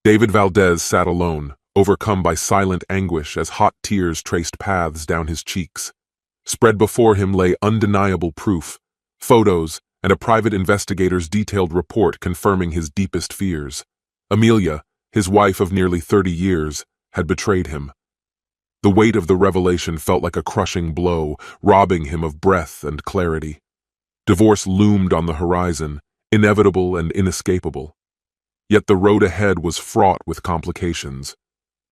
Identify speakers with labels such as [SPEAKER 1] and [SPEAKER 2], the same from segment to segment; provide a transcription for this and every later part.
[SPEAKER 1] David Valdez sat alone, overcome by silent anguish as hot tears traced paths down his cheeks. Spread before him lay undeniable proof, photos, and a private investigator's detailed report confirming his deepest fears. Amelia, his wife of nearly 30 years, had betrayed him. The weight of the revelation felt like a crushing blow, robbing him of breath and clarity. Divorce loomed on the horizon, inevitable and inescapable. Yet the road ahead was fraught with complications.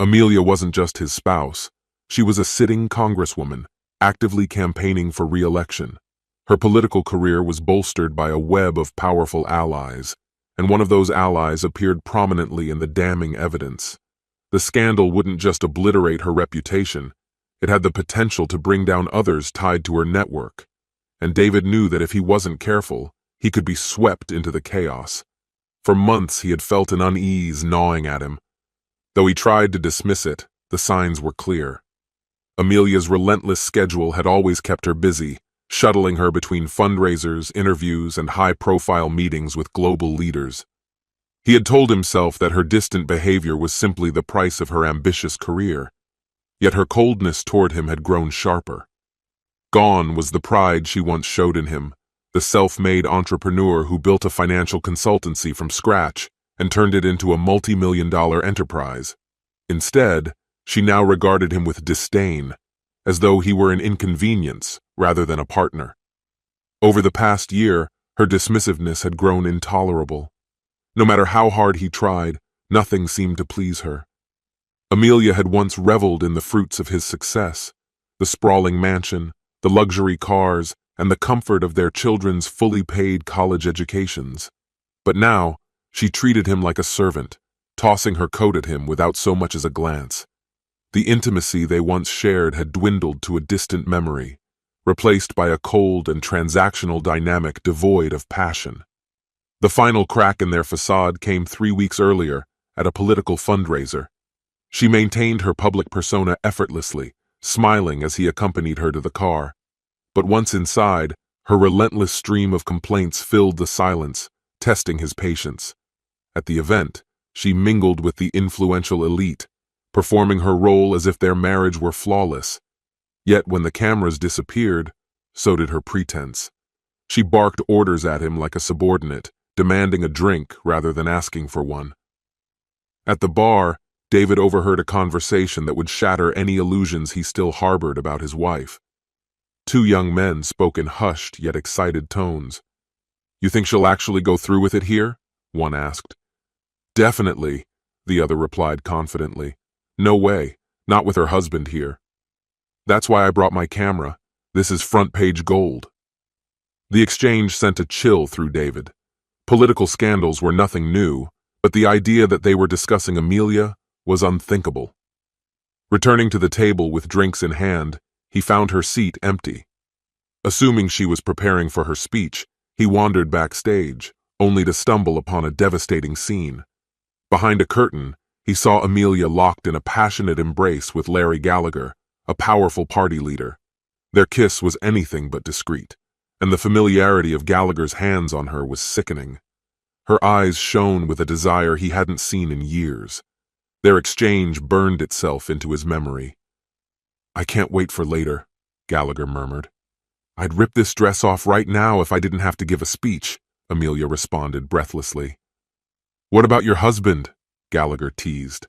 [SPEAKER 1] Amelia wasn't just his spouse. She was a sitting congresswoman, actively campaigning for re-election. Her political career was bolstered by a web of powerful allies, and one of those allies appeared prominently in the damning evidence. The scandal wouldn't just obliterate her reputation, it had the potential to bring down others tied to her network. And David knew that if he wasn't careful, he could be swept into the chaos. For months he had felt an unease gnawing at him. Though he tried to dismiss it, the signs were clear. Amelia's relentless schedule had always kept her busy, shuttling her between fundraisers, interviews, and high-profile meetings with global leaders. He had told himself that her distant behavior was simply the price of her ambitious career, yet her coldness toward him had grown sharper. Gone was the pride she once showed in him, the self-made entrepreneur who built a financial consultancy from scratch and turned it into a multi-million-dollar enterprise. Instead, she now regarded him with disdain, as though he were an inconvenience rather than a partner. Over the past year, her dismissiveness had grown intolerable. No matter how hard he tried, nothing seemed to please her. Amelia had once reveled in the fruits of his success, the sprawling mansion, the luxury cars, and the comfort of their children's fully paid college educations. But now, she treated him like a servant, tossing her coat at him without so much as a glance. The intimacy they once shared had dwindled to a distant memory, replaced by a cold and transactional dynamic devoid of passion. The final crack in their facade came 3 weeks earlier at a political fundraiser. She maintained her public persona effortlessly, smiling as he accompanied her to the car. But once inside, her relentless stream of complaints filled the silence, testing his patience. At the event, she mingled with the influential elite, performing her role as if their marriage were flawless. Yet when the cameras disappeared, so did her pretense. She barked orders at him like a subordinate, demanding a drink rather than asking for one. At the bar, David overheard a conversation that would shatter any illusions he still harbored about his wife. 2 young men spoke in hushed yet excited tones. "You think she'll actually go through with it here?" one asked. "Definitely," the other replied confidently. "No way, not with her husband here. That's why I brought my camera. This is front-page gold." The exchange sent a chill through David. Political scandals were nothing new, but the idea that they were discussing Amelia was unthinkable. Returning to the table with drinks in hand, he found her seat empty. Assuming she was preparing for her speech, he wandered backstage, only to stumble upon a devastating scene. Behind a curtain, he saw Amelia locked in a passionate embrace with Larry Gallagher, a powerful party leader. Their kiss was anything but discreet, and the familiarity of Gallagher's hands on her was sickening. Her eyes shone with a desire he hadn't seen in years. Their exchange burned itself into his memory. "I can't wait for later," Gallagher murmured. "I'd rip this dress off right now if I didn't have to give a speech," Amelia responded breathlessly. "What about your husband?" Gallagher teased.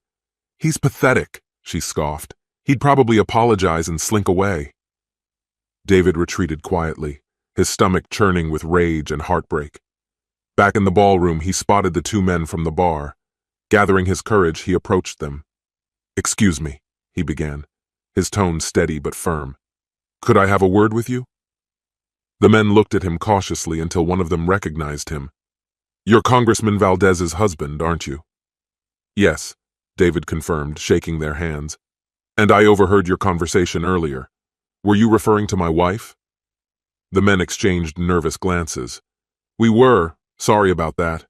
[SPEAKER 1] "He's pathetic," she scoffed. "He'd probably apologize and slink away." David retreated quietly, his stomach churning with rage and heartbreak. Back in the ballroom, he spotted the 2 men from the bar. Gathering his courage, he approached them. "Excuse me," he began, his tone steady but firm. "Could I have a word with you?" The men looked at him cautiously until one of them recognized him. "You're Congressman Valdez's husband, aren't you?" "Yes," David confirmed, shaking their hands. "And I overheard your conversation earlier. Were you referring to my wife?" The men exchanged nervous glances. "We were. Sorry about that."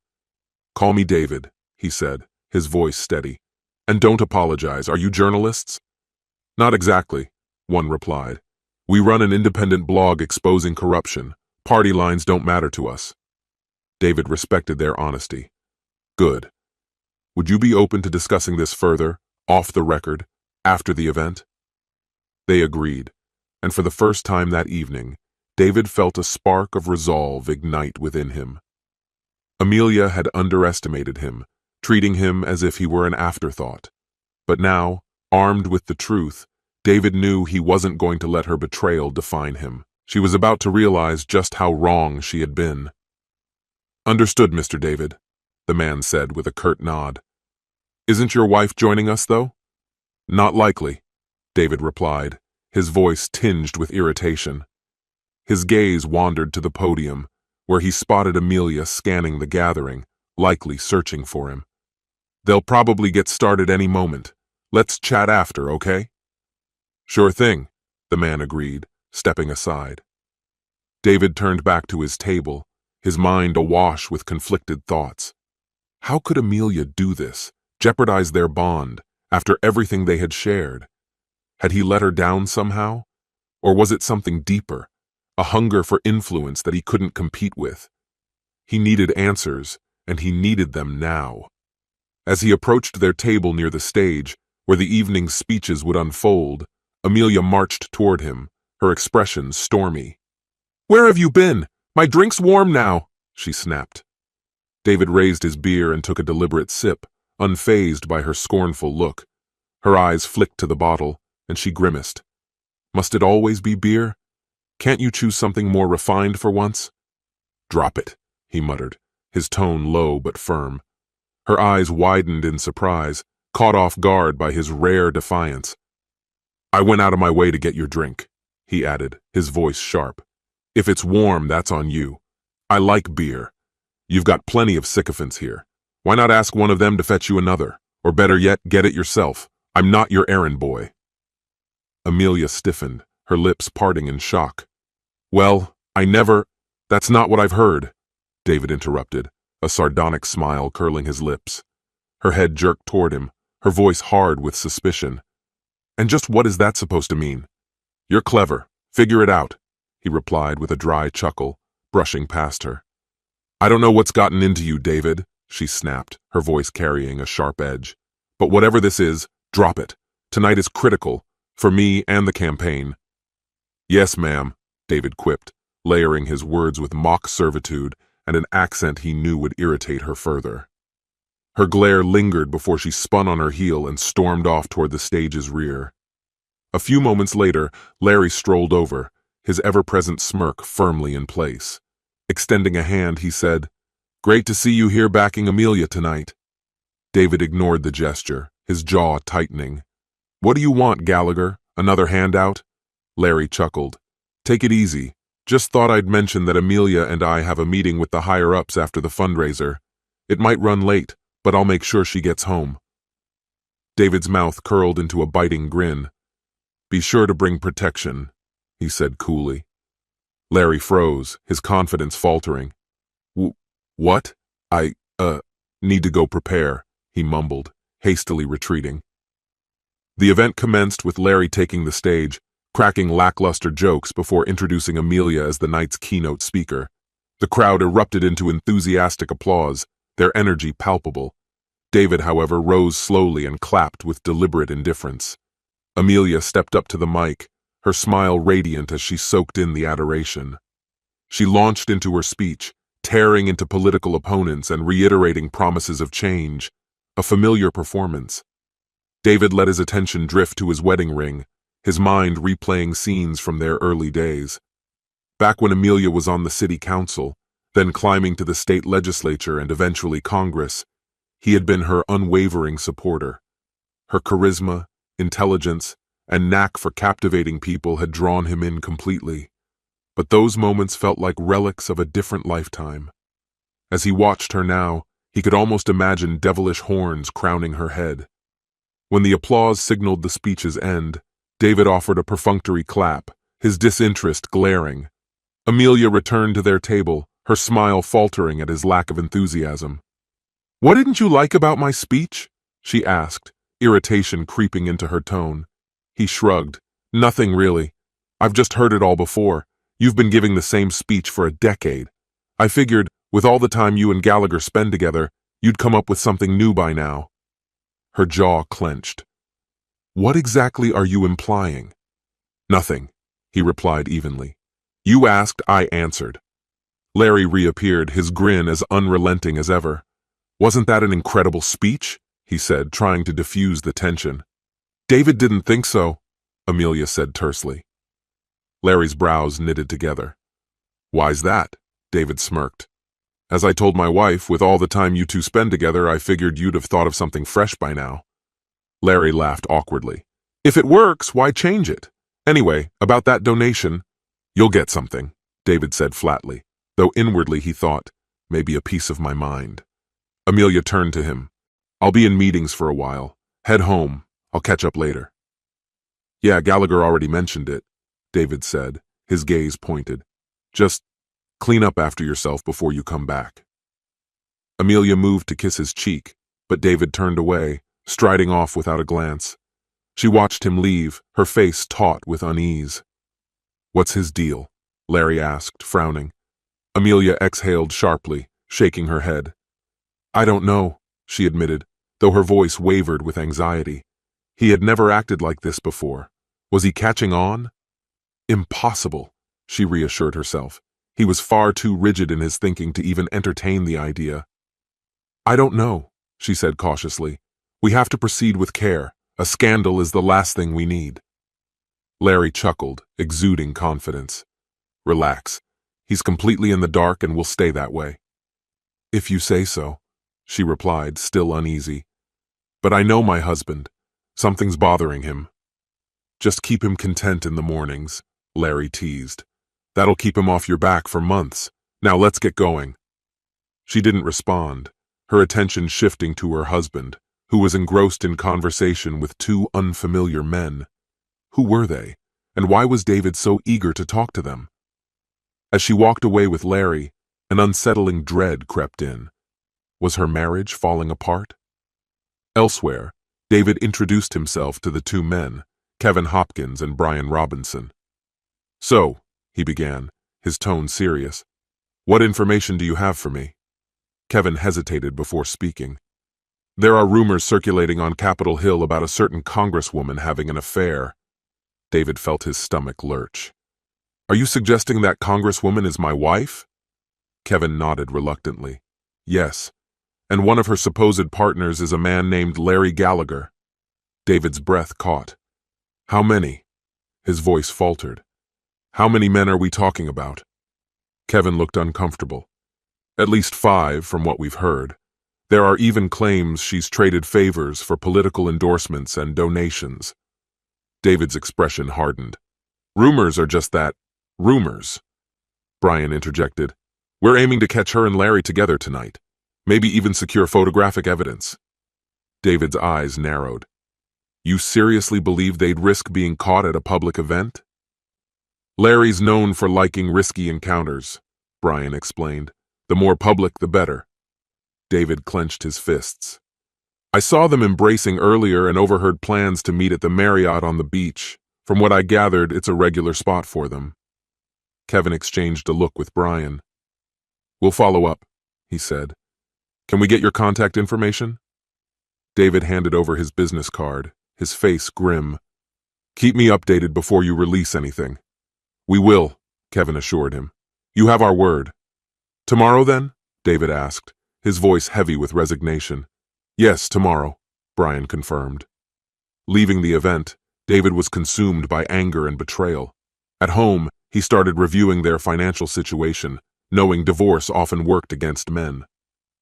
[SPEAKER 1] "Call me David," he said, his voice steady. "And don't apologize. Are you journalists?" "Not exactly," one replied. "We run an independent blog exposing corruption. Party lines don't matter to us." David respected their honesty. "Good. Would you be open to discussing this further, off the record, after the event? They agreed, and for the first time that evening, David felt a spark of resolve ignite within him. Amelia had underestimated him, treating him as if he were an afterthought. But now, armed with the truth, David knew he wasn't going to let her betrayal define him. She was about to realize just how wrong she had been. "Understood, Mr. David," the man said with a curt nod. "Isn't your wife joining us, though?" "Not likely," David replied, his voice tinged with irritation. His gaze wandered to the podium, where he spotted Amelia scanning the gathering, likely searching for him. "They'll probably get started any moment. Let's chat after, okay?" "Sure thing," the man agreed, stepping aside. David turned back to his table, his mind awash with conflicted thoughts. How could Amelia do this, jeopardize their bond, after everything they had shared? Had he let her down somehow? Or was it something deeper, a hunger for influence that he couldn't compete with? He needed answers, and he needed them now. As he approached their table near the stage, where the evening's speeches would unfold, Amelia marched toward him, her expression stormy. "Where have you been? My drink's warm now," she snapped. David raised his beer and took a deliberate sip, unfazed by her scornful look. Her eyes flicked to the bottle, and she grimaced. "Must it always be beer? Can't you choose something more refined for once?" "Drop it," he muttered, his tone low but firm. Her eyes widened in surprise, caught off guard by his rare defiance. "I went out of my way to get your drink," he added, his voice sharp. "If it's warm, that's on you. I like beer. You've got plenty of sycophants here. Why not ask one of them to fetch you another? Or better yet, get it yourself. I'm not your errand boy." Amelia stiffened, her lips parting in shock. "Well, that's not what I've heard," David interrupted, a sardonic smile curling his lips. Her head jerked toward him, her voice hard with suspicion. "And just what is that supposed to mean?" "You're clever. Figure it out," he replied with a dry chuckle, brushing past her. "I don't know what's gotten into you, David," she snapped, her voice carrying a sharp edge. "But whatever this is, drop it. Tonight is critical, for me and the campaign." "Yes, ma'am," David quipped, layering his words with mock servitude and an accent he knew would irritate her further. Her glare lingered before she spun on her heel and stormed off toward the stage's rear. A few moments later, Larry strolled over, his ever-present smirk firmly in place. Extending a hand, he said, "Great to see you here backing Amelia tonight." David ignored the gesture, his jaw tightening. "What do you want, Gallagher? Another handout?" Larry chuckled. "Take it easy. Just thought I'd mention that Amelia and I have a meeting with the higher-ups after the fundraiser. It might run late, but I'll make sure she gets home." David's mouth curled into a biting grin. "Be sure to bring protection," he said coolly. Larry froze, his confidence faltering. What? I need to go prepare," he mumbled, hastily retreating. The event commenced with Larry taking the stage, cracking lackluster jokes before introducing Amelia as the night's keynote speaker. The crowd erupted into enthusiastic applause, their energy palpable. David, however, rose slowly and clapped with deliberate indifference. Amelia stepped up to the mic, her smile radiant as she soaked in the adoration. She launched into her speech, tearing into political opponents and reiterating promises of change, a familiar performance. David let his attention drift to his wedding ring, his mind replaying scenes from their early days. Back when Amelia was on the city council, then climbing to the state legislature and eventually Congress, he had been her unwavering supporter. Her charisma, intelligence, and knack for captivating people had drawn him in completely. But those moments felt like relics of a different lifetime. As he watched her now, he could almost imagine devilish horns crowning her head. When the applause signaled the speech's end, David offered a perfunctory clap, his disinterest glaring. Amelia returned to their table, her smile faltering at his lack of enthusiasm. "What didn't you like about my speech?" she asked, irritation creeping into her tone. He shrugged. "Nothing really. I've just heard it all before. You've been giving the same speech for a decade. I figured, with all the time you and Gallagher spend together, You'd come up with something new by now. Her jaw clenched. What exactly are you implying? Nothing, he replied evenly. You asked, I answered. Larry reappeared, his grin as unrelenting as ever. Wasn't that an incredible speech? He said, trying to diffuse the tension. David didn't think so, Amelia said tersely. Larry's brows knitted together. Why's that? David smirked. As I told my wife, with all the time you two spend together, I figured you'd have thought of something fresh by now. Larry laughed awkwardly. If it works, why change it? Anyway, about that donation, you'll get something, David said flatly, though inwardly he thought, maybe a piece of my mind. Amelia turned to him. I'll be in meetings for a while. Head home. I'll catch up later. Yeah, Gallagher already mentioned it, David said, his gaze pointed. Just clean up after yourself before you come back. Amelia moved to kiss his cheek, but David turned away, striding off without a glance. She watched him leave, her face taut with unease. What's his deal? Larry asked, frowning. Amelia exhaled sharply, shaking her head. I don't know, she admitted, though her voice wavered with anxiety. He had never acted like this before. Was he catching on? Impossible, she reassured herself. He was far too rigid in his thinking to even entertain the idea. I don't know, she said cautiously. We have to proceed with care. A scandal is the last thing we need. Larry chuckled, exuding confidence. Relax. He's completely in the dark and will stay that way. If you say so, she replied, still uneasy. But I know my husband. Something's bothering him. Just keep him content in the mornings, Larry teased. That'll keep him off your back for months. Now let's get going. She didn't respond, her attention shifting to her husband, who was engrossed in conversation with two unfamiliar men. Who were they, and why was David so eager to talk to them? As she walked away with Larry, an unsettling dread crept in. Was her marriage falling apart? Elsewhere, David introduced himself to the two men, Kevin Hopkins and Brian Robinson. So, he began, his tone serious. What information do you have for me? Kevin hesitated before speaking. There are rumors circulating on Capitol Hill about a certain congresswoman having an affair. David felt his stomach lurch. Are you suggesting that congresswoman is my wife? Kevin nodded reluctantly. Yes, and one of her supposed partners is a man named Larry Gallagher. David's breath caught. How many? His voice faltered. How many men are we talking about? Kevin looked uncomfortable. At least 5, from what we've heard. There are even claims she's traded favors for political endorsements and donations. David's expression hardened. Rumors are just that, rumors. Brian interjected. We're aiming to catch her and Larry together tonight. Maybe even secure photographic evidence. David's eyes narrowed. You seriously believe they'd risk being caught at a public event? Larry's known for liking risky encounters, Brian explained. The more public, the better. David clenched his fists. I saw them embracing earlier and overheard plans to meet at the Marriott on the beach. From what I gathered, it's a regular spot for them. Kevin exchanged a look with Brian. We'll follow up, he said. Can we get your contact information? David handed over his business card, his face grim. Keep me updated before you release anything. We will, Kevin assured him. You have our word. Tomorrow then? David asked, his voice heavy with resignation. Yes, tomorrow, Brian confirmed. Leaving the event, David was consumed by anger and betrayal. At home, he started reviewing their financial situation, knowing divorce often worked against men.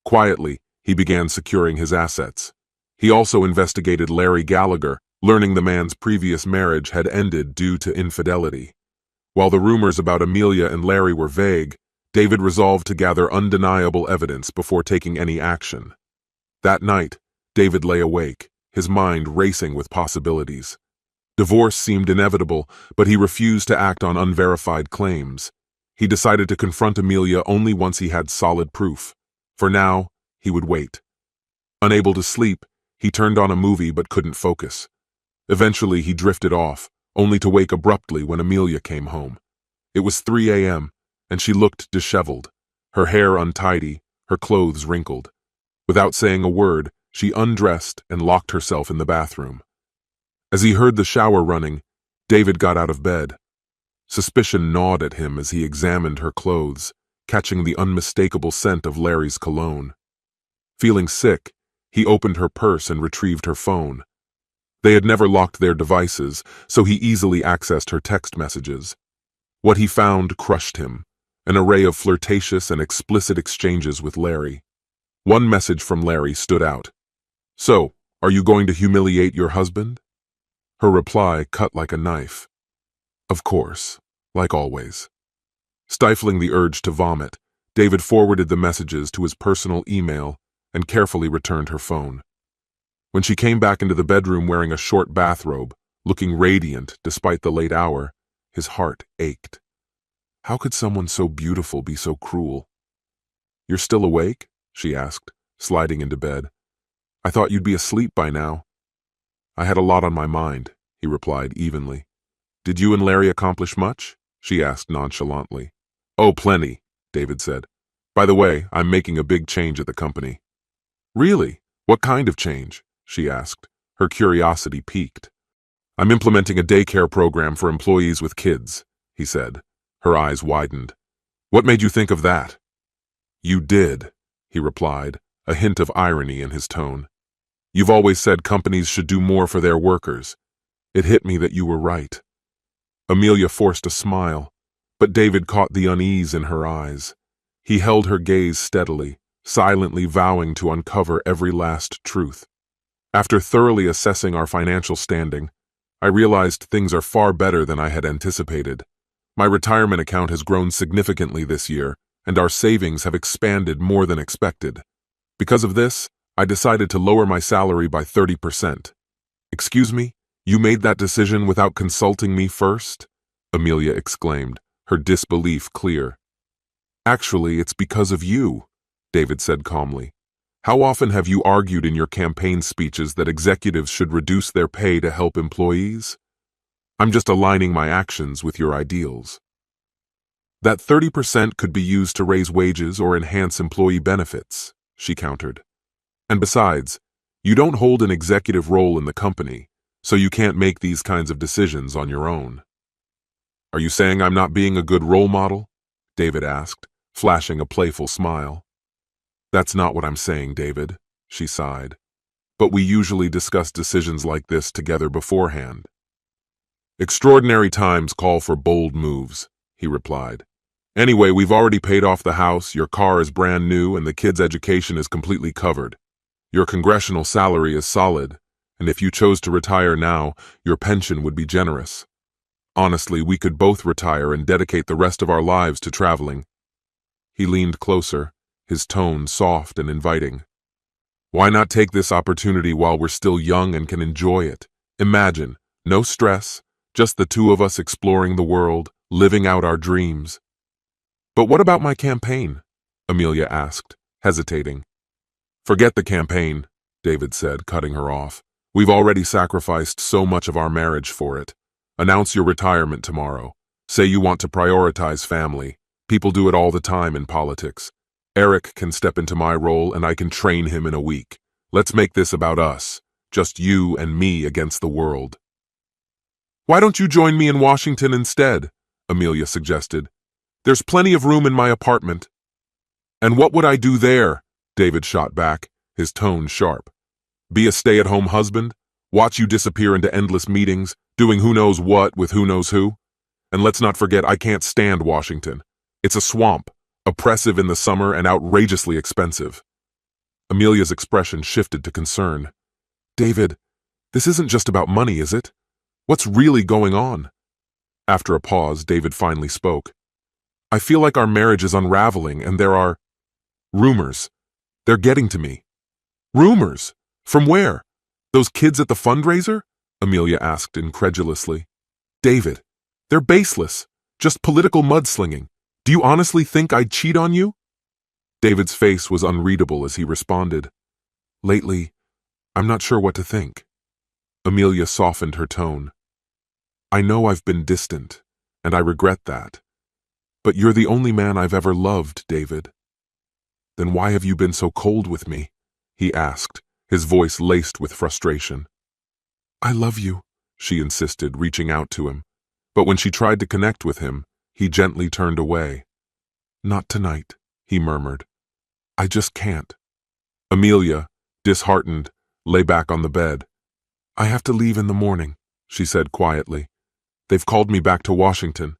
[SPEAKER 1] Quietly, he began securing his assets. He also investigated Larry Gallagher, learning the man's previous marriage had ended due to infidelity. While the rumors about Amelia and Larry were vague, David resolved to gather undeniable evidence before taking any action. That night, David lay awake, his mind racing with possibilities. Divorce seemed inevitable, but he refused to act on unverified claims. He decided to confront Amelia only once he had solid proof. For now, he would wait. Unable to sleep, he turned on a movie but couldn't focus. Eventually, he drifted off, only to wake abruptly when Amelia came home. It was 3 a.m., and she looked disheveled, her hair untidy, her clothes wrinkled. Without saying a word, she undressed and locked herself in the bathroom. As he heard the shower running, David got out of bed. Suspicion gnawed at him as he examined her clothes, catching the unmistakable scent of Larry's cologne. Feeling sick, he opened her purse and retrieved her phone. They had never locked their devices, so he easily accessed her text messages. What he found crushed him, an array of flirtatious and explicit exchanges with Larry. One message from Larry stood out. "So, are you going to humiliate your husband?" Her reply cut like a knife. "Of course, like always." Stifling the urge to vomit, David forwarded the messages to his personal email and carefully returned her phone. When she came back into the bedroom wearing a short bathrobe, looking radiant despite the late hour, his heart ached. How could someone so beautiful be so cruel? "You're still awake?" she asked, sliding into bed. "I thought you'd be asleep by now." "I had a lot on my mind," he replied evenly. "Did you and Larry accomplish much?" she asked nonchalantly. "Oh, plenty," David said. "By the way, I'm making a big change at the company." "Really? What kind of change?" she asked, her curiosity piqued. "I'm implementing a daycare program for employees with kids," he said. Her eyes widened. "What made you think of that?" "You did," he replied, a hint of irony in his tone. "You've always said companies should do more for their workers. It hit me that you were right." Amelia forced a smile, but David caught the unease in her eyes. He held her gaze steadily, silently vowing to uncover every last truth. "After thoroughly assessing our financial standing, I realized things are far better than I had anticipated. My retirement account has grown significantly this year, and our savings have expanded more than expected. Because of this, I decided to lower my salary by 30%. "Excuse me? You made that decision without consulting me first?" Amelia exclaimed, her disbelief clear. "Actually, it's because of you," David said calmly. "How often have you argued in your campaign speeches that executives should reduce their pay to help employees? I'm just aligning my actions with your ideals." "That 30% could be used to raise wages or enhance employee benefits," she countered. "And besides, you don't hold an executive role in the company, so you can't make these kinds of decisions on your own." "Are you saying I'm not being a good role model?" David asked, flashing a playful smile. "That's not what I'm saying, David," she sighed. "But we usually discuss decisions like this together beforehand." "Extraordinary times call for bold moves," he replied. "Anyway, we've already paid off the house, your car is brand new, and the kids' education is completely covered. Your congressional salary is solid, and if you chose to retire now, your pension would be generous. Honestly, we could both retire and dedicate the rest of our lives to traveling." He leaned closer, his tone soft and inviting. "Why not take this opportunity while we're still young and can enjoy it? Imagine, no stress, just the two of us exploring the world, living out our dreams." "But what about my campaign?" Amelia asked, hesitating. "Forget the campaign," David said, cutting her off. "We've already sacrificed so much of our marriage for it. Announce your retirement tomorrow. Say you want to prioritize family. People do it all the time in politics. Eric can step into my role and I can train him in a week. Let's make this about us, just you and me against the world." "Why don't you join me in Washington instead?" Amelia suggested. "There's plenty of room in my apartment." "And what would I do there?" David shot back, his tone sharp. "Be a stay-at-home husband? Watch you disappear into endless meetings, doing who knows what with who knows who? And let's not forget, I can't stand Washington. It's a swamp, oppressive in the summer and outrageously expensive." Amelia's expression shifted to concern. "David, this isn't just about money, is it? What's really going on?" After a pause, David finally spoke. "I feel like our marriage is unraveling and there are rumors. They're getting to me." "Rumors? From where? Those kids at the fundraiser?" Amelia asked incredulously. "David, they're baseless, just political mudslinging. Do you honestly think I'd cheat on you?" David's face was unreadable as he responded. "Lately, I'm not sure what to think." Amelia softened her tone. "I know I've been distant, and I regret that. But you're the only man I've ever loved, David. Then why have you been so cold with me? he asked, his voice laced with frustration. I love you, she insisted, reaching out to him. But when she tried to connect with him, he gently turned away. Not tonight, he murmured. I just can't. Amelia, disheartened, lay back on the bed. I have to leave in the morning, she said quietly. They've called me back to Washington.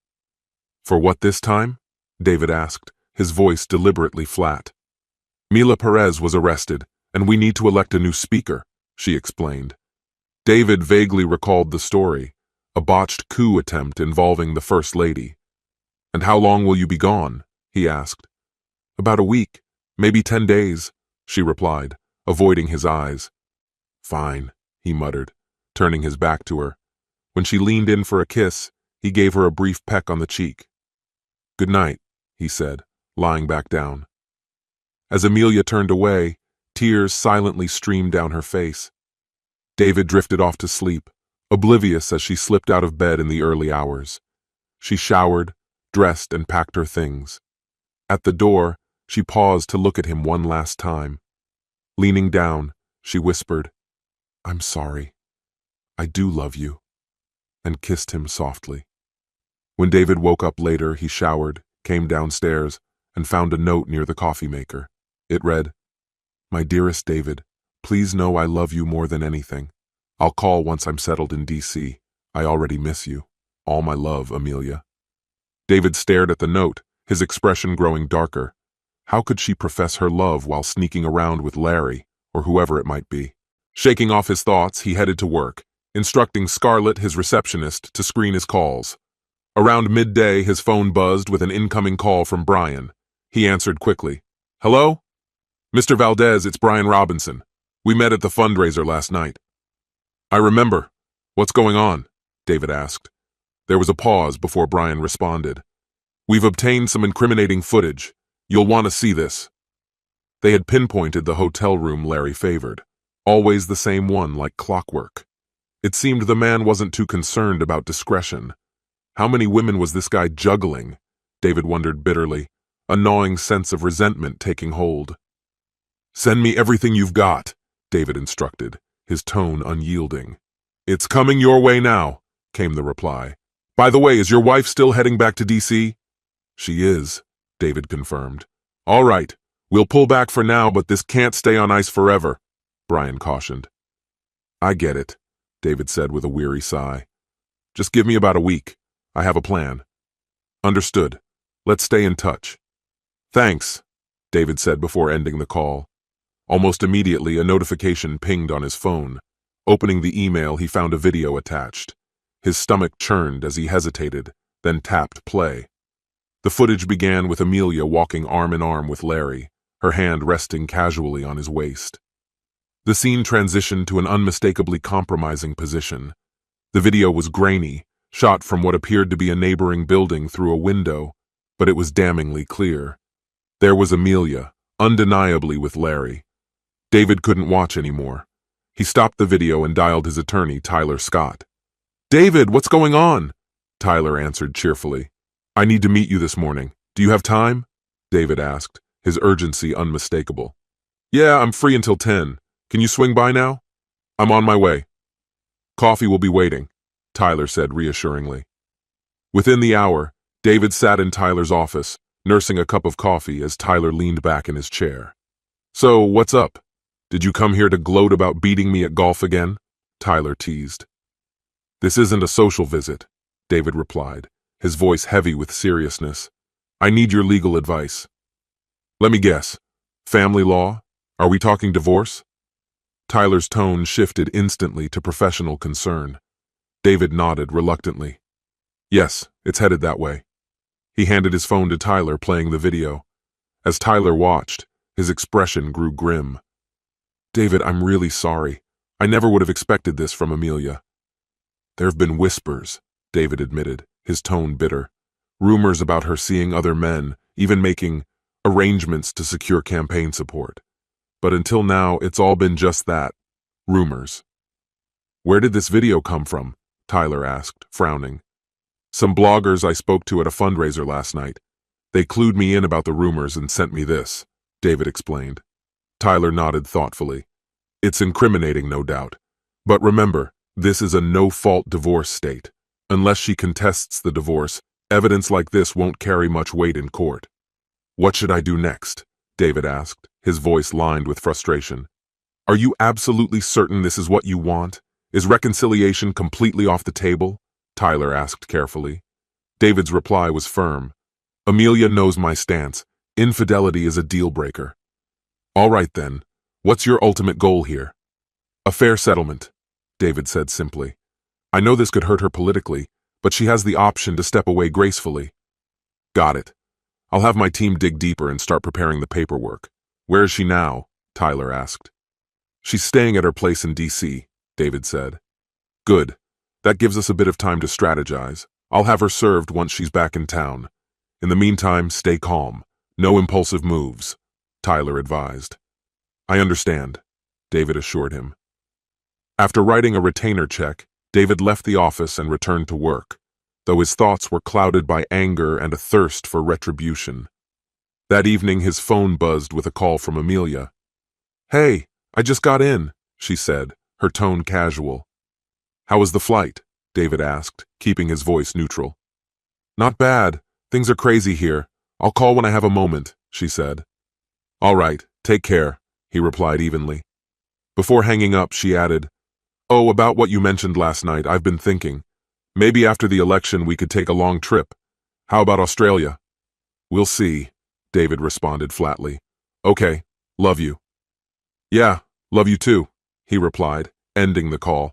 [SPEAKER 1] For what this time? David asked, his voice deliberately flat. Mila Perez was arrested, and we need to elect a new speaker, she explained. David vaguely recalled the story, a botched coup attempt involving the First Lady. And how long will you be gone? He asked. About a week, maybe 10 days, she replied, avoiding his eyes. Fine, he muttered, turning his back to her. When she leaned in for a kiss, he gave her a brief peck on the cheek. Good night, he said, lying back down. As Amelia turned away, tears silently streamed down her face. David drifted off to sleep, oblivious as she slipped out of bed in the early hours. She showered, dressed, and packed her things. At the door, she paused to look at him one last time. Leaning down, she whispered, I'm sorry. I do love you, and kissed him softly. When David woke up later, he showered, came downstairs, and found a note near the coffee maker. It read, My dearest David, please know I love you more than anything. I'll call once I'm settled in D.C. I already miss you. All my love, Amelia. David stared at the note, his expression growing darker. How could she profess her love while sneaking around with Larry, or whoever it might be? Shaking off his thoughts, he headed to work, instructing Scarlett, his receptionist, to screen his calls. Around midday, his phone buzzed with an incoming call from Brian. He answered quickly. Hello? Mr. Valdez, it's Brian Robinson. We met at the fundraiser last night. I remember. What's going on? David asked. There was a pause before Brian responded. We've obtained some incriminating footage. You'll want to see this. They had pinpointed the hotel room Larry favored. Always the same one, like clockwork. It seemed the man wasn't too concerned about discretion. How many women was this guy juggling? David wondered bitterly, a gnawing sense of resentment taking hold. Send me everything you've got, David instructed, his tone unyielding. It's coming your way now, came the reply. By the way, is your wife still heading back to D.C.? She is, David confirmed. All right, we'll pull back for now, but this can't stay on ice forever, Brian cautioned. I get it, David said with a weary sigh. Just give me about a week. I have a plan. Understood. Let's stay in touch. Thanks, David said before ending the call. Almost immediately, a notification pinged on his phone. Opening the email, he found a video attached. His stomach churned as he hesitated, then tapped play. The footage began with Amelia walking arm in arm with Larry, her hand resting casually on his waist. The scene transitioned to an unmistakably compromising position. The video was grainy, shot from what appeared to be a neighboring building through a window, but it was damningly clear. There was Amelia, undeniably with Larry. David couldn't watch anymore. He stopped the video and dialed his attorney, Tyler Scott. David, what's going on? Tyler answered cheerfully. I need to meet you this morning. Do you have time? David asked, his urgency unmistakable. Yeah, I'm free until 10. Can you swing by now? I'm on my way. Coffee will be waiting, Tyler said reassuringly. Within the hour, David sat in Tyler's office, nursing a cup of coffee as Tyler leaned back in his chair. So, what's up? Did you come here to gloat about beating me at golf again? Tyler teased. This isn't a social visit, David replied, his voice heavy with seriousness. I need your legal advice. Let me guess. Family law? Are we talking divorce? Tyler's tone shifted instantly to professional concern. David nodded reluctantly. Yes, it's headed that way. He handed his phone to Tyler, playing the video. As Tyler watched, his expression grew grim. David, I'm really sorry. I never would have expected this from Amelia. There have been whispers, David admitted, his tone bitter. Rumors about her seeing other men, even making arrangements to secure campaign support. But until now, it's all been just that. Rumors. Where did this video come from? Tyler asked, frowning. Some bloggers I spoke to at a fundraiser last night. They clued me in about the rumors and sent me this, David explained. Tyler nodded thoughtfully. It's incriminating, no doubt. But remember, this is a no-fault divorce state. Unless she contests the divorce, evidence like this won't carry much weight in court. What should I do next? David asked, his voice lined with frustration. Are you absolutely certain this is what you want? Is reconciliation completely off the table? Tyler asked carefully. David's reply was firm. Amelia knows my stance. Infidelity is a deal-breaker. All right then, what's your ultimate goal here? A fair settlement, David said simply. I know this could hurt her politically, but she has the option to step away gracefully. Got it. I'll have my team dig deeper and start preparing the paperwork. Where is she now? Tyler asked. She's staying at her place in D.C., David said. Good. That gives us a bit of time to strategize. I'll have her served once she's back in town. In the meantime, stay calm. No impulsive moves, Tyler advised. I understand, David assured him. After writing a retainer check, David left the office and returned to work, though his thoughts were clouded by anger and a thirst for retribution. That evening, his phone buzzed with a call from Amelia. Hey, I just got in, she said, her tone casual. How was the flight? David asked, keeping his voice neutral. Not bad. Things are crazy here. I'll call when I have a moment, she said. All right, take care, he replied evenly. Before hanging up, she added, Oh, about what you mentioned last night, I've been thinking. Maybe after the election we could take a long trip. How about Australia? We'll see, David responded flatly. Okay, love you. Yeah, love you too, he replied, ending the call.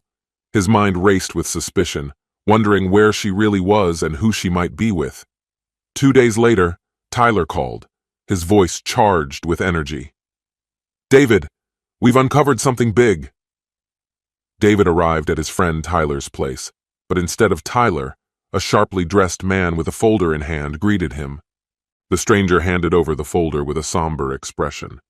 [SPEAKER 1] His mind raced with suspicion, wondering where she really was and who she might be with. 2 days later, Tyler called, his voice charged with energy. David, we've uncovered something big. David arrived at his friend Tyler's place, but instead of Tyler, a sharply dressed man with a folder in hand greeted him. The stranger handed over the folder with a somber expression.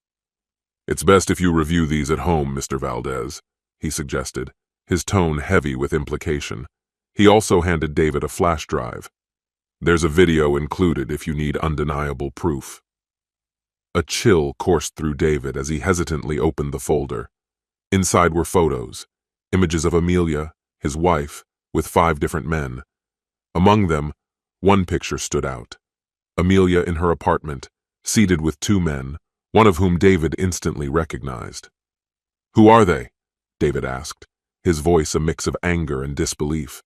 [SPEAKER 1] It's best if you review these at home, Mr. Valdez, he suggested, his tone heavy with implication. He also handed David a flash drive. There's a video included if you need undeniable proof. A chill coursed through David as he hesitantly opened the folder. Inside were photos, images of Amelia, his wife, with 5 different men. Among them, one picture stood out. Amelia in her apartment, seated with 2 men, one of whom David instantly recognized. Who are they? David asked, his voice a mix of anger and disbelief.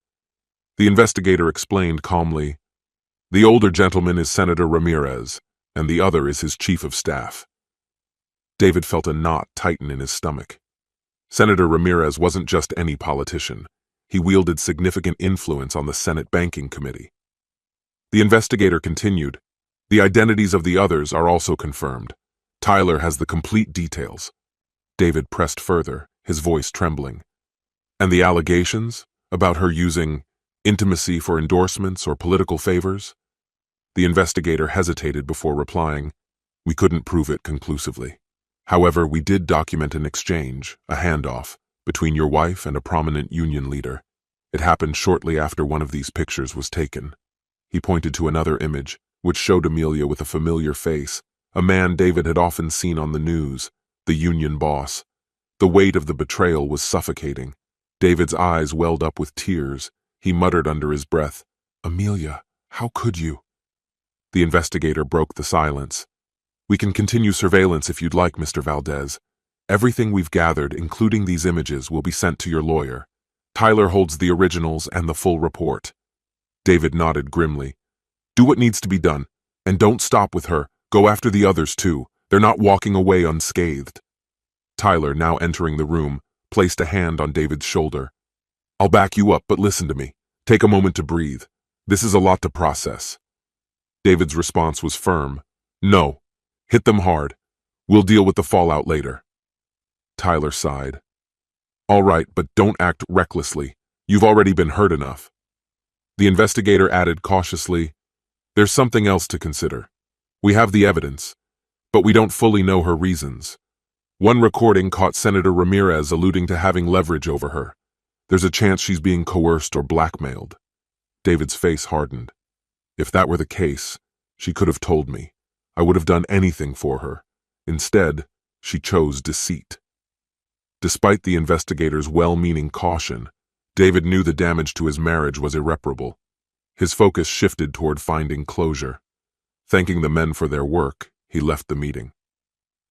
[SPEAKER 1] The investigator explained calmly, The older gentleman is Senator Ramirez, and the other is his chief of staff. David felt a knot tighten in his stomach. Senator Ramirez wasn't just any politician. He wielded significant influence on the Senate Banking Committee. The investigator continued, The identities of the others are also confirmed. Tyler has the complete details. David pressed further, his voice trembling. And the allegations about her using intimacy for endorsements or political favors? The investigator hesitated before replying. We couldn't prove it conclusively. However, we did document an exchange, a handoff, between your wife and a prominent union leader. It happened shortly after one of these pictures was taken. He pointed to another image, which showed Amelia with a familiar face, a man David had often seen on the news, the union boss. The weight of the betrayal was suffocating. David's eyes welled up with tears. He muttered under his breath, Amelia, how could you? The investigator broke the silence. We can continue surveillance if you'd like, Mr. Valdez. Everything we've gathered, including these images, will be sent to your lawyer. Tyler holds the originals and the full report. David nodded grimly. Do what needs to be done, and don't stop with her. Go after the others, too. They're not walking away unscathed. Tyler, now entering the room, placed a hand on David's shoulder. I'll back you up, but listen to me. Take a moment to breathe. This is a lot to process. David's response was firm. No. Hit them hard. We'll deal with the fallout later. Tyler sighed. All right, but don't act recklessly. You've already been hurt enough. The investigator added cautiously, There's something else to consider. We have the evidence, but we don't fully know her reasons. One recording caught Senator Ramirez alluding to having leverage over her. There's a chance she's being coerced or blackmailed. David's face hardened. If that were the case, she could have told me. I would have done anything for her. Instead, She chose deceit. Despite the investigator's well-meaning caution, David knew the damage to his marriage was irreparable. His focus shifted toward finding closure. Thanking the men for their work, he left the meeting.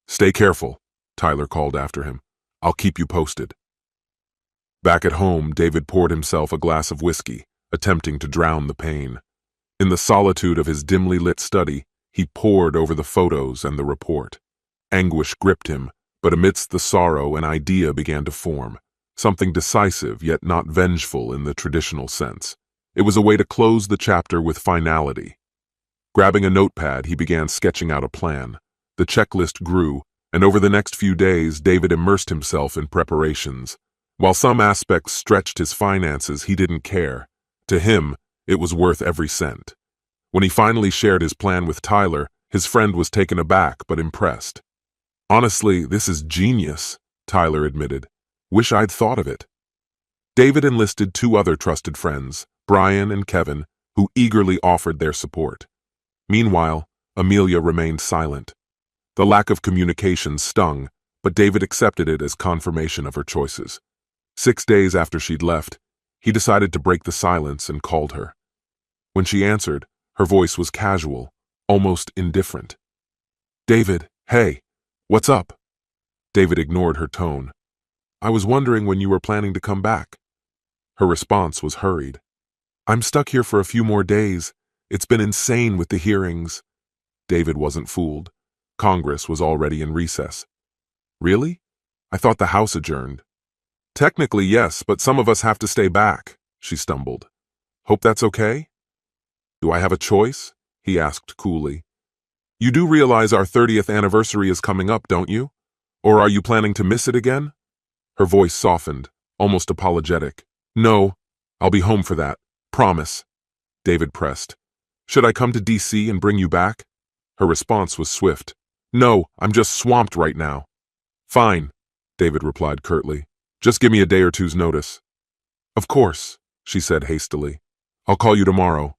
[SPEAKER 1] "Stay careful," Tyler called after him. "I'll keep you posted." Back at home, David poured himself a glass of whiskey, attempting to drown the pain. In the solitude of his dimly lit study, he pored over the photos and the report. Anguish gripped him, but amidst the sorrow an idea began to form, something decisive yet not vengeful in the traditional sense. It was a way to close the chapter with finality. Grabbing a notepad, he began sketching out a plan. The checklist grew, and over the next few days, David immersed himself in preparations. While some aspects stretched his finances, he didn't care. To him, it was worth every cent. When he finally shared his plan with Tyler, his friend was taken aback but impressed. "Honestly, this is genius," Tyler admitted. "Wish I'd thought of it." David enlisted 2 other trusted friends, Brian and Kevin, who eagerly offered their support. Meanwhile, Amelia remained silent. The lack of communication stung, but David accepted it as confirmation of her choices. 6 days after she'd left, he decided to break the silence and called her. When she answered, her voice was casual, almost indifferent. "David, hey, what's up?" David ignored her tone. "I was wondering when you were planning to come back." Her response was hurried. "I'm stuck here for a few more days. It's been insane with the hearings." David wasn't fooled. Congress was already in recess. "Really? I thought the House adjourned." "Technically, yes, but some of us have to stay back," she stumbled. "Hope that's okay?" "Do I have a choice?" he asked coolly. "You do realize our 30th anniversary is coming up, don't you? Or are you planning to miss it again?" Her voice softened, almost apologetic. "No, I'll be home for that. Promise." David pressed. "Should I come to DC and bring you back?" Her response was swift. "No, I'm just swamped right now." "Fine," David replied curtly. "Just give me a day or two's notice." "Of course," she said hastily. "I'll call you tomorrow."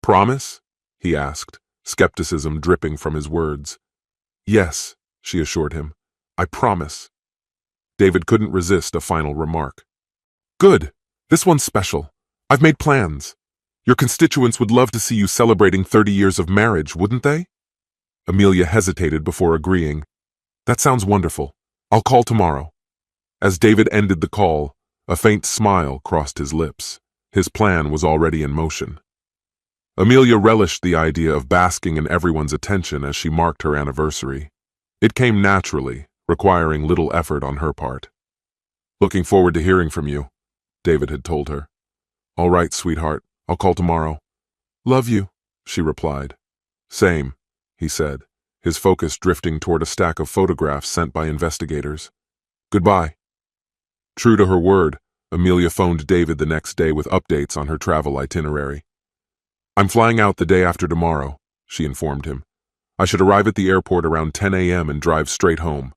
[SPEAKER 1] "Promise?" he asked, skepticism dripping from his words. "Yes," she assured him. "I promise." David couldn't resist a final remark. "Good. This one's special. I've made plans. Your constituents would love to see you celebrating 30 years of marriage, wouldn't they?" Amelia hesitated before agreeing. "That sounds wonderful. I'll call tomorrow." As David ended the call, a faint smile crossed his lips. His plan was already in motion. Amelia relished the idea of basking in everyone's attention as she marked her anniversary. It came naturally, requiring little effort on her part. "Looking forward to hearing from you," David had told her. "All right, sweetheart. I'll call tomorrow." "Love you," she replied. "Same," he said, his focus drifting toward a stack of photographs sent by investigators. "Goodbye." True to her word, Amelia phoned David the next day with updates on her travel itinerary. "I'm flying out the day after tomorrow," she informed him. "I should arrive at the airport around 10 a.m. and drive straight home."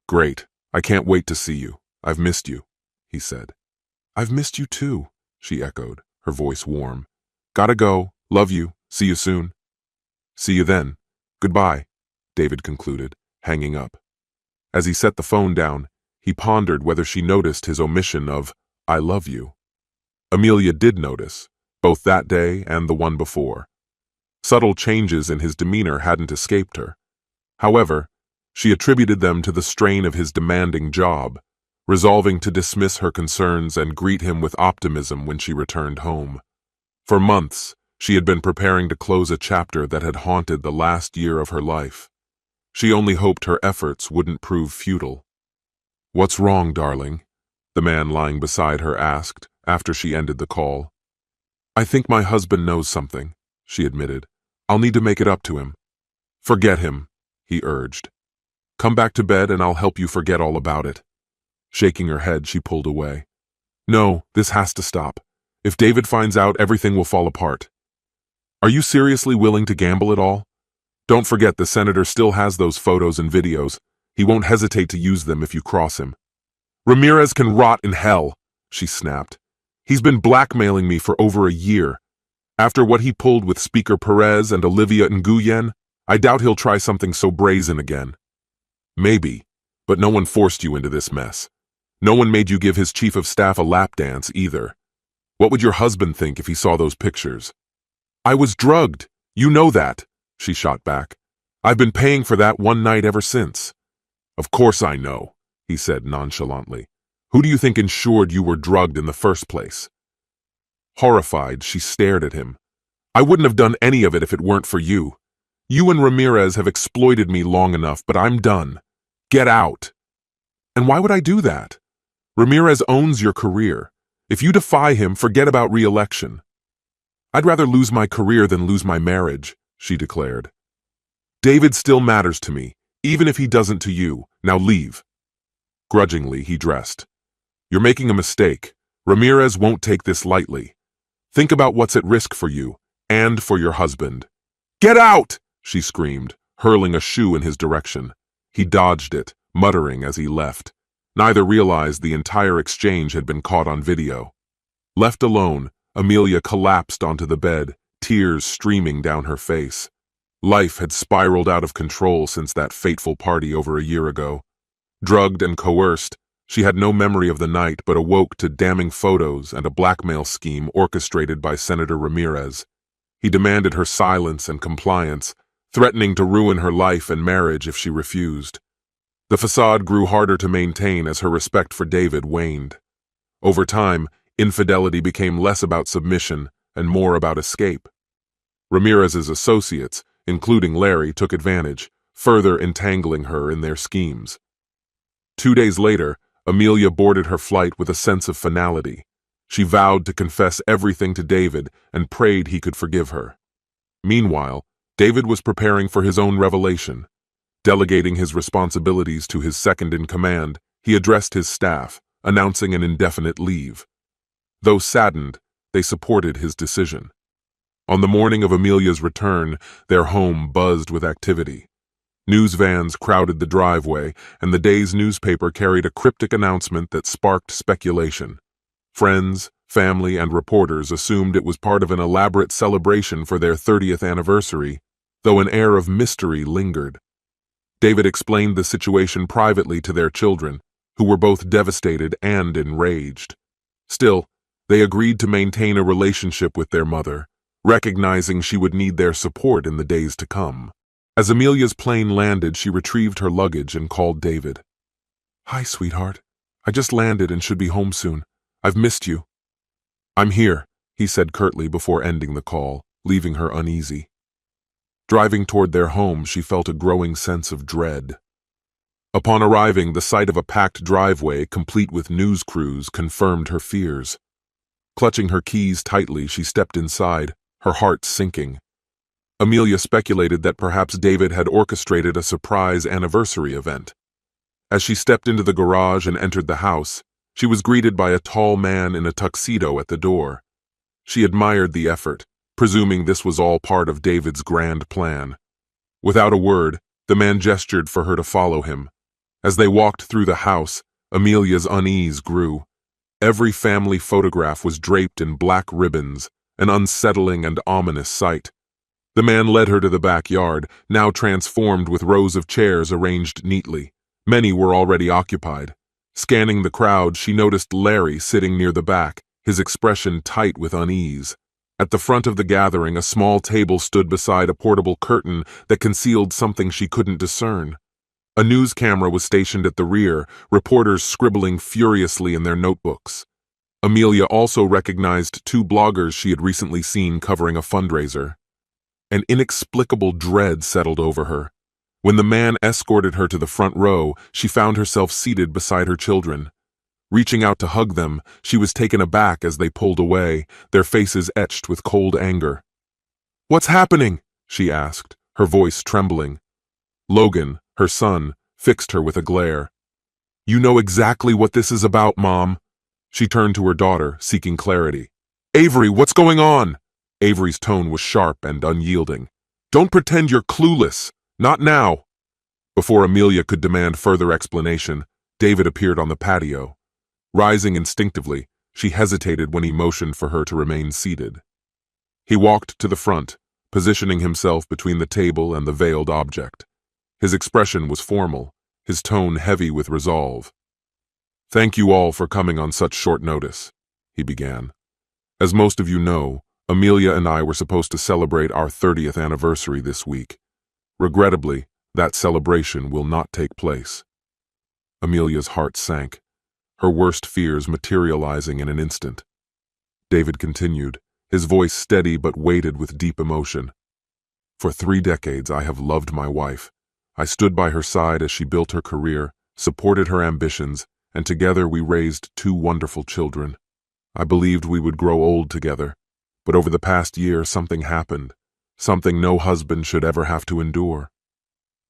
[SPEAKER 1] "Great. I can't wait to see you. I've missed you," he said. "I've missed you too," she echoed, her voice warm. "Gotta go. Love you. See you soon." "See you then. Goodbye," David concluded, hanging up. As he set the phone down, he pondered whether she noticed his omission of "I love you." Amelia did notice, both that day and the one before. Subtle changes in his demeanor hadn't escaped her. However, she attributed them to the strain of his demanding job, resolving to dismiss her concerns and greet him with optimism when she returned home. For months, she had been preparing to close a chapter that had haunted the last year of her life. She only hoped her efforts wouldn't prove futile. "What's wrong, darling?" the man lying beside her asked after she ended the call. "I think my husband knows something," she admitted. "I'll need to make it up to him." "Forget him," he urged. "Come back to bed and I'll help you forget all about it." Shaking her head, she pulled away. "No, this has to stop. If David finds out, everything will fall apart." "Are you seriously willing to gamble it all? Don't forget the senator still has those photos and videos. He won't hesitate to use them if you cross him." "Ramirez can rot in hell," she snapped. "He's been blackmailing me for over a year. After what he pulled with Speaker Perez and Olivia Nguyen, I doubt he'll try something so brazen again." Maybe, but no one forced you into this mess. No one made you give his chief of staff a lap dance either. What would your husband think if he saw those pictures? I was drugged. You know that, she shot back. I've been paying for that one night ever since. Of course I know, he said nonchalantly. Who do you think ensured you were drugged in the first place? Horrified, she stared at him. I wouldn't have done any of it if it weren't for you. You and Ramirez have exploited me long enough, but I'm done. Get out. And why would I do that? Ramirez owns your career. If you defy him, forget about re-election. I'd rather lose my career than lose my marriage, she declared. David still matters to me, even if he doesn't to you. Now leave. Grudgingly, he dressed. You're making a mistake. Ramirez won't take this lightly. Think about what's at risk for you, and for your husband. Get out! She screamed, hurling a shoe in his direction. He dodged it, muttering as he left. Neither realized the entire exchange had been caught on video. Left alone, Amelia collapsed onto the bed, tears streaming down her face. Life had spiraled out of control since that fateful party over a year ago. Drugged and coerced, she had no memory of the night but awoke to damning photos and a blackmail scheme orchestrated by Senator Ramirez. He demanded her silence and compliance, threatening to ruin her life and marriage if she refused. The facade grew harder to maintain as her respect for David waned. Over time, infidelity became less about submission and more about escape. Ramirez's associates, including Larry, took advantage, further entangling her in their schemes. 2 days later, Amelia boarded her flight with a sense of finality. She vowed to confess everything to David and prayed he could forgive her. Meanwhile, David was preparing for his own revelation. Delegating his responsibilities to his second-in-command, he addressed his staff, announcing an indefinite leave. Though saddened, they supported his decision. On the morning of Amelia's return, their home buzzed with activity. News vans crowded the driveway, and the day's newspaper carried a cryptic announcement that sparked speculation. Friends, family, and reporters assumed it was part of an elaborate celebration for their 30th anniversary, though an air of mystery lingered. David explained the situation privately to their children, who were both devastated and enraged. Still, they agreed to maintain a relationship with their mother, recognizing she would need their support in the days to come. As Amelia's plane landed, she retrieved her luggage and called David. Hi, sweetheart. I just landed and should be home soon. I've missed you. I'm here, he said curtly before ending the call, leaving her uneasy. Driving toward their home, she felt a growing sense of dread. Upon arriving, the sight of a packed driveway, complete with news crews, confirmed her fears. Clutching her keys tightly, she stepped inside, her heart sinking. Amelia speculated that perhaps David had orchestrated a surprise anniversary event. As she stepped into the garage and entered the house, she was greeted by a tall man in a tuxedo at the door. She admired the effort, presuming this was all part of David's grand plan. Without a word, the man gestured for her to follow him. As they walked through the house, Amelia's unease grew. Every family photograph was draped in black ribbons, an unsettling and ominous sight. The man led her to the backyard, now transformed with rows of chairs arranged neatly. Many were already occupied. Scanning the crowd, she noticed Larry sitting near the back, his expression tight with unease. At the front of the gathering, a small table stood beside a portable curtain that concealed something she couldn't discern. A news camera was stationed at the rear, reporters scribbling furiously in their notebooks. Amelia also recognized 2 bloggers she had recently seen covering a fundraiser. An inexplicable dread settled over her. When the man escorted her to the front row, she found herself seated beside her children. Reaching out to hug them, she was taken aback as they pulled away, their faces etched with cold anger. "What's happening?" she asked, her voice trembling. Logan, her son, fixed her with a glare. "You know exactly what this is about, Mom." She turned to her daughter, seeking clarity. "Avery, what's going on?" Avery's tone was sharp and unyielding. "Don't pretend you're clueless. Not now." Before Amelia could demand further explanation, David appeared on the patio. Rising instinctively, she hesitated when he motioned for her to remain seated. He walked to the front, positioning himself between the table and the veiled object. His expression was formal, his tone heavy with resolve. "Thank you all for coming on such short notice," he began. "As most of you know, Amelia and I were supposed to celebrate our 30th anniversary this week. Regrettably, that celebration will not take place." Amelia's heart sank, her worst fears materializing in an instant. David continued, his voice steady but weighted with deep emotion. "For 3 decades I have loved my wife. I stood by her side as she built her career, supported her ambitions, and together we raised 2 wonderful children. I believed we would grow old together, but over the past year something happened, something no husband should ever have to endure."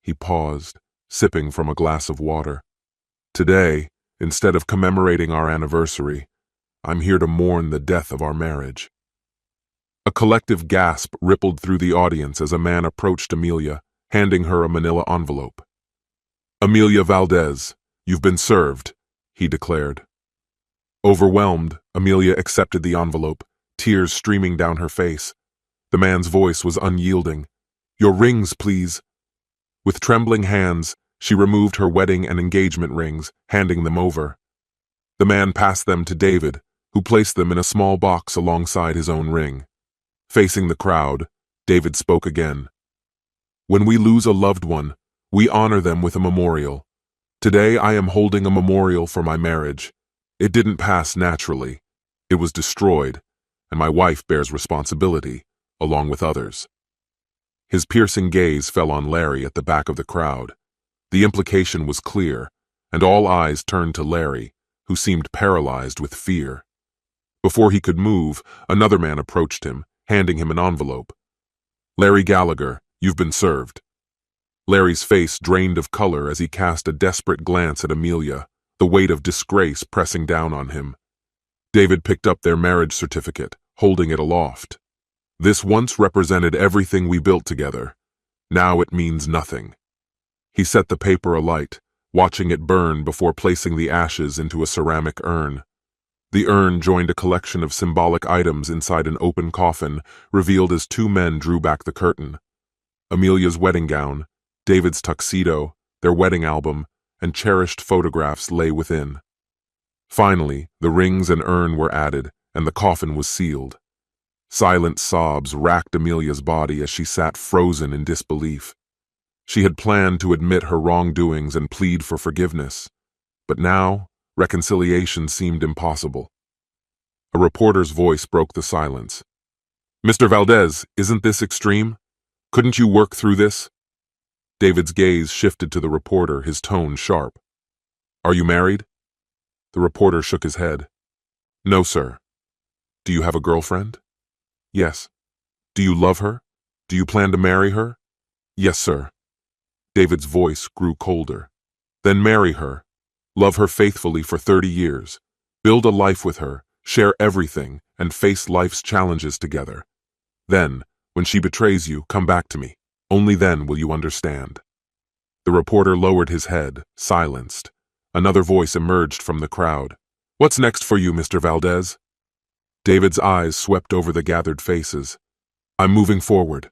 [SPEAKER 1] He paused, sipping from a glass of water. "Today, instead of commemorating our anniversary, I'm here to mourn the death of our marriage." A collective gasp rippled through the audience as a man approached Amelia, handing her a manila envelope. "Amelia Valdez, you've been served," he declared. Overwhelmed, Amelia accepted the envelope, tears streaming down her face. The man's voice was unyielding. "Your rings, please." With trembling hands, she removed her wedding and engagement rings, handing them over. The man passed them to David, who placed them in a small box alongside his own ring. Facing the crowd, David spoke again. "When we lose a loved one, we honor them with a memorial. Today I am holding a memorial for my marriage. It didn't pass naturally. It was destroyed, and my wife bears responsibility, along with others." His piercing gaze fell on Larry at the back of the crowd. The implication was clear, and all eyes turned to Larry, who seemed paralyzed with fear. Before he could move, another man approached him, handing him an envelope. "Larry Gallagher, you've been served." Larry's face drained of color as he cast a desperate glance at Amelia, the weight of disgrace pressing down on him. David picked up their marriage certificate, holding it aloft. "This once represented everything we built together. Now it means nothing." He set the paper alight, watching it burn before placing the ashes into a ceramic urn. The urn joined a collection of symbolic items inside an open coffin, revealed as 2 men drew back the curtain. Amelia's wedding gown, David's tuxedo, their wedding album, and cherished photographs lay within. Finally, the rings and urn were added, and the coffin was sealed. Silent sobs racked Amelia's body as she sat frozen in disbelief. She had planned to admit her wrongdoings and plead for forgiveness, but now reconciliation seemed impossible. A reporter's voice broke the silence. "Mr. Valdez, isn't this extreme? Couldn't you work through this?" David's gaze shifted to the reporter, his tone sharp. "Are you married?" The reporter shook his head. "No, sir." "Do you have a girlfriend?" "Yes." "Do you love her? Do you plan to marry her?" "Yes, sir." David's voice grew colder. "Then marry her. Love her faithfully for 30 years. Build a life with her, share everything, and face life's challenges together. Then, when she betrays you, come back to me. Only then will you understand." The reporter lowered his head, silenced. Another voice emerged from the crowd. "What's next for you, Mr. Valdez?" David's eyes swept over the gathered faces. "I'm moving forward.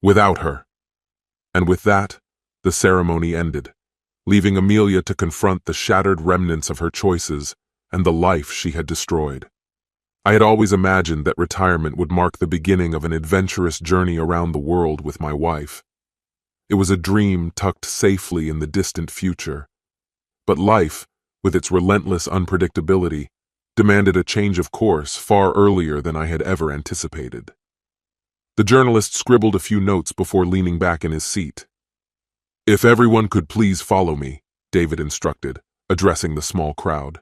[SPEAKER 1] Without her." And with that, the ceremony ended, leaving Amelia to confront the shattered remnants of her choices and the life she had destroyed. I had always imagined that retirement would mark the beginning of an adventurous journey around the world with my wife. It was a dream tucked safely in the distant future. But life, with its relentless unpredictability, demanded a change of course far earlier than I had ever anticipated. The journalist scribbled a few notes before leaning back in his seat. "If everyone could please follow me," David instructed, addressing the small crowd.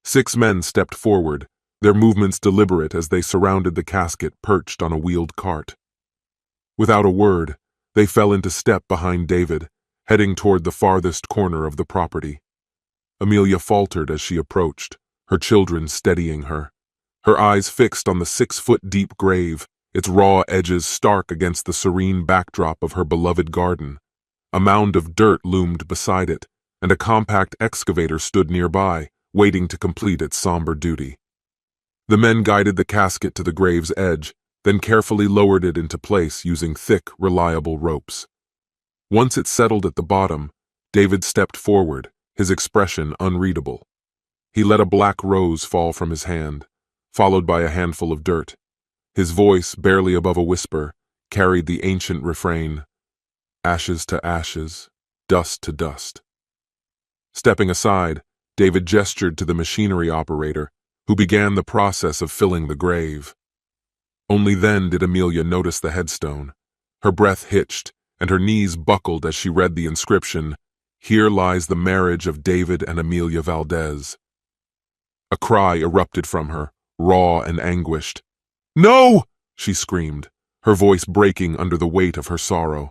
[SPEAKER 1] 6 men stepped forward, their movements deliberate as they surrounded the casket perched on a wheeled cart. Without a word, they fell into step behind David, heading toward the farthest corner of the property. Amelia faltered as she approached, her children steadying her. Her eyes fixed on the 6-foot-deep grave, its raw edges stark against the serene backdrop of her beloved garden. A mound of dirt loomed beside it, and a compact excavator stood nearby, waiting to complete its somber duty. The men guided the casket to the grave's edge, then carefully lowered it into place using thick, reliable ropes. Once it settled at the bottom, David stepped forward, his expression unreadable. He let a black rose fall from his hand, followed by a handful of dirt. His voice, barely above a whisper, carried the ancient refrain, "Ashes to ashes, dust to dust." Stepping aside, David gestured to the machinery operator, who began the process of filling the grave. Only then did Amelia notice the headstone. Her breath hitched, and her knees buckled as she read the inscription, "Here lies the marriage of David and Amelia Valdez." A cry erupted from her, raw and anguished. "No!" she screamed, her voice breaking under the weight of her sorrow.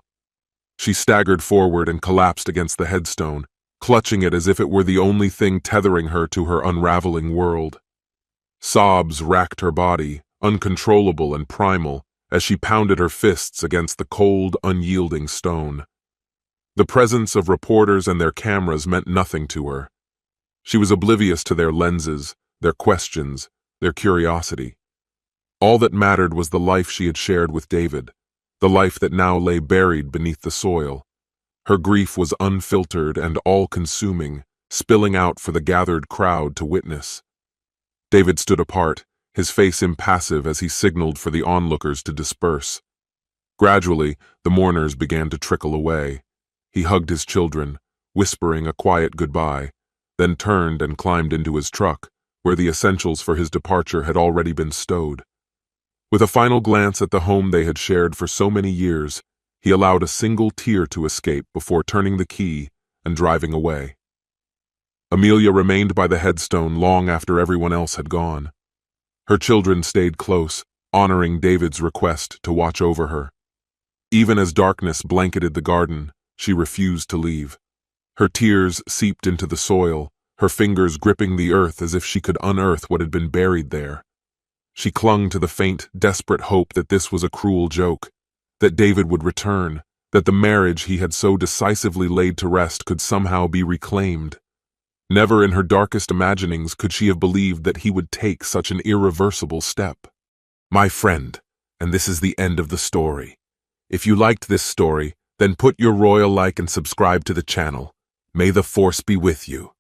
[SPEAKER 1] She staggered forward and collapsed against the headstone, clutching it as if it were the only thing tethering her to her unraveling world. Sobs racked her body, uncontrollable and primal, as she pounded her fists against the cold, unyielding stone. The presence of reporters and their cameras meant nothing to her. She was oblivious to their lenses, their questions, their curiosity. All that mattered was the life she had shared with David, the life that now lay buried beneath the soil. Her grief was unfiltered and all-consuming, spilling out for the gathered crowd to witness. David stood apart, his face impassive as he signaled for the onlookers to disperse. Gradually, the mourners began to trickle away. He hugged his children, whispering a quiet goodbye, then turned and climbed into his truck, where the essentials for his departure had already been stowed. With a final glance at the home they had shared for so many years, he allowed a single tear to escape before turning the key and driving away. Amelia remained by the headstone long after everyone else had gone. Her children stayed close, honoring David's request to watch over her. Even as darkness blanketed the garden, she refused to leave. Her tears seeped into the soil, her fingers gripping the earth as if she could unearth what had been buried there. She clung to the faint, desperate hope that this was a cruel joke, that David would return, that the marriage he had so decisively laid to rest could somehow be reclaimed. Never in her darkest imaginings could she have believed that he would take such an irreversible step. My friend, and this is the end of the story. If you liked this story, then put your royal like and subscribe to the channel. May the force be with you.